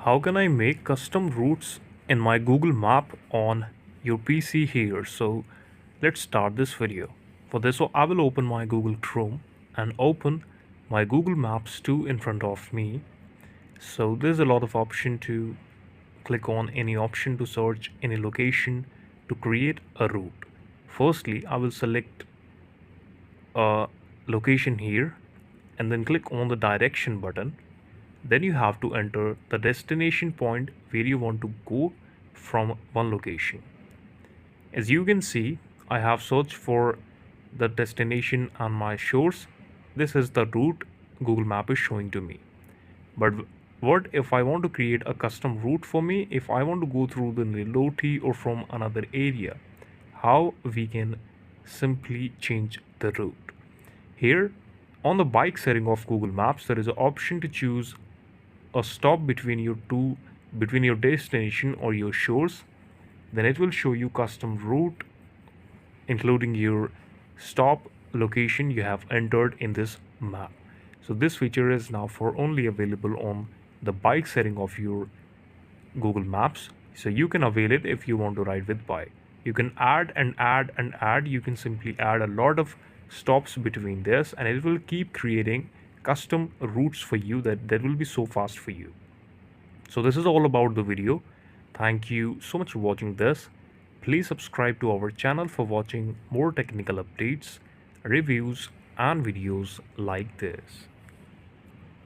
How can I make custom routes in my Google Map on your PC here? So let's start this video. For this, I will open my Google Chrome and open my Google Maps 2 in front of me. So there's a lot of option to click on any option to search any location to create a route. Firstly, I will select a location here and then click on the direction button. Then you have to enter the destination point where you want to go from one location. As you can see, I have searched for the destination on my shores. This is the route Google Map is showing to me. But what if I want to create a custom route for me? If I want to go through the Niloti or from another area, how we can simply change the route? Here on the bike setting of Google Maps, there is an option to choose a stop between your destination or your shores. Then it will show you custom route including your stop location you have entered in this map. So this feature is now for only available on the bike setting of your Google Maps. So you can avail it if you want to ride with bike. You can add and add and add. You can simply add a lot of stops between this and it will keep creating custom routes for you that will be so fast for you. So this is all about the video. Thank you so much for watching this. Please subscribe to our channel for watching more technical updates, reviews and videos like this.